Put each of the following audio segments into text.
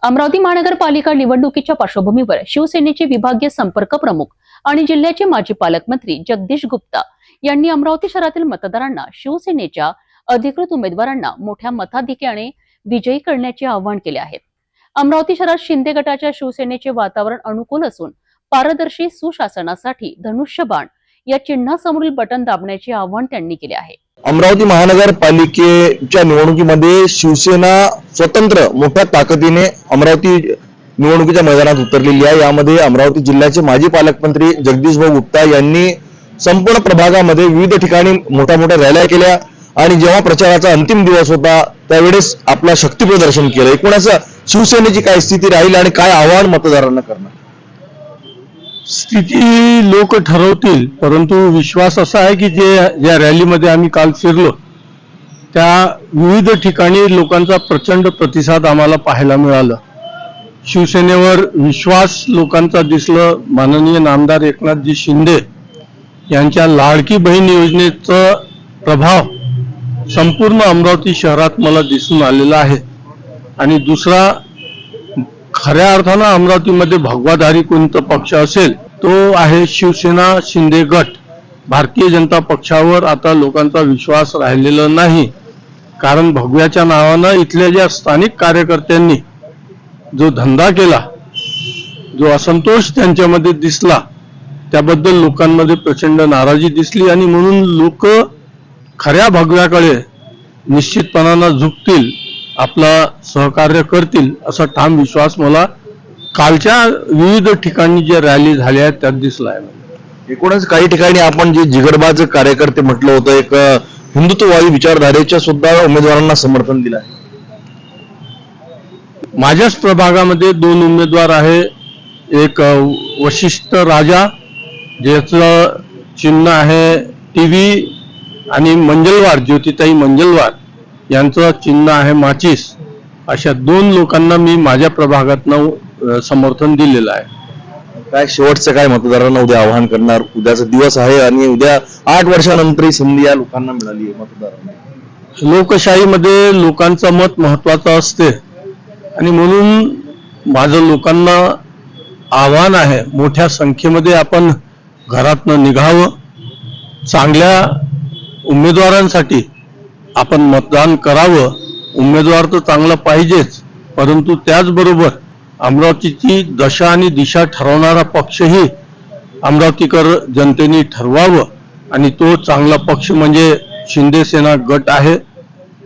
अमरावती महानगरपालिका निवडणुकीच्या पार्श्वभूमीवर शिवसेनेचे विभागीय संपर्क प्रमुख आणि जिल्ह्याचे माजी पालकमंत्री जगदीश गुप्ता यांनी अमरावती शहरातील मतदारांना शिवसेनेच्या अधिकृत उमेदवारांना मोठ्या मताधिक्याने विजयी करण्याचे आवाहन केले आहे। अमरावती शहरात शिंदे गटाच्या शिवसेनेचे वातावरण अनुकूल असून पारदर्शी सुशासनासाठी धनुष्यबाण या चिन्हासमोरील बटन दाबण्याचे आवाहन त्यांनी केले आहे। अमरावती महानगरपालिकेच्या निवडणुकीमध्ये शिवसेना स्वतंत्र मोठ्या ताकदीने अमरावती निवडणुकीच्या मैदानात उतरलेली आहे। यामध्ये अमरावती जिल्ह्याचे माजी पालकमंत्री जगदीश भाऊ गुप्ता यांनी संपूर्ण प्रभागामध्ये विविध ठिकाणी मोठ्या रॅल्या केल्या आणि जेव्हा प्रचाराचा अंतिम दिवस होता त्यावेळेस आपला शक्ती प्रदर्शन केलं। एकूणच शिवसेनेची काय स्थिती राहील आणि काय आवाहन मतदारांना करणार? स्थिती लोक ठरवतील, परंतु विश्वास असा आहे की ज्या रॅलीमध्ये आम्ही काल फिरलो त्या विविध ठिकाणी लोकांचा प्रचंड प्रतिसाद आम्हाला पाहायला मिळाला। शिवसेनेवर विश्वास लोकांचा दिसला। माननीय नामदार एकनाथजी शिंदे यांच्या लाडकी बहीण योजनेचा प्रभाव संपूर्ण अमरावती शहरात मला दिसून आलेला आहे। आणि दुसरा, खऱ्या अर्थानं अमरावतीमध्ये भगवाधारी कोणता पक्ष असेल तो आहे शिवसेना शिंदे गट। भारतीय जनता पक्षावर आता लोकांचा विश्वास राहिलेला नाही, कारण भगव्याच्या नावानं इथल्या ज्या स्थानिक कार्यकर्त्यांनी जो धंदा केला, जो असंतोष त्यांच्यामध्ये दिसला, त्याबद्दल लोकांमध्ये प्रचंड नाराजी दिसली आणि म्हणून लोक खऱ्या भगव्याकडे निश्चितपणानं झुकतील, आपला सहकार्य करतील असा ठाम विश्वास मला कालच्या विविध ठिकाणी ज्या रॅली झाल्या आहेत त्यात दिसला आहे। एकूणच काही ठिकाणी आपण जे जिगरबाज कार्यकर्ते म्हटलं होतं, एक हिंदुत्ववादी विचारधारेच्या सुद्धा उमेदवारांना समर्थन दिलं आहे। माझ्याच प्रभागामध्ये 2 उमेदवार आहे। एक वशिष्ठ राजा ज्याचं चिन्ह आहे टीव्ही आणि मंजलवार ज्योतिताई मंजलवार यांचं चिन्ह आहे माचीस। अशा 2 लोकांना मी माझ्या प्रभागातनं समर्थन दिलेलं आहे। काय शेवटचं काय मतदारांना उद्या आवाहन करणार? उद्याचा दिवस आहे आणि उद्या 8 वर्षानंतर संधी या लोकांना मिळाली आहे मतदारांना। लोकशाहीमध्ये लोकांचं मत महत्वाचं असते आणि म्हणून माझं लोकांना आव्हान आहे, मोठ्या संख्येमध्ये आपण घरातनं निघावं, चांगल्या उमेदवारांसाठी आपण मतदान करावं। उमेदवार तर चांगला पाहिजेच, परंतु त्याचबरोबर अमरावतीची दशा आणि दिशा ठरवणारा पक्षही अमरावतीकर जनतेने ठरवावं आणि तो चांगला पक्ष म्हणजे शिंदे सेना गट आहे।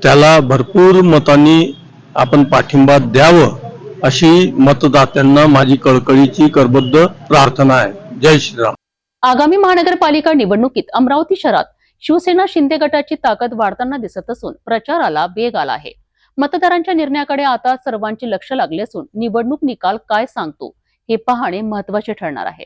त्याला भरपूर मतांनी आपण पाठिंबा द्यावं अशी मतदात्यांना माझी कळकळीची करबद्ध प्रार्थना आहे। जय श्रीराम। आगामी महानगरपालिका निवडणुकीत अमरावती शहरात शिवसेना शिंदे गटाची ताकद वाढताना दिसत असून प्रचाराला वेग आला आहे। मतदारांच्या निर्णयाकडे आता सर्वांचे लक्ष लागले असून निवडणूक निकाल काय सांगतो हे पाहणे महत्त्वाचे ठरणार आहे।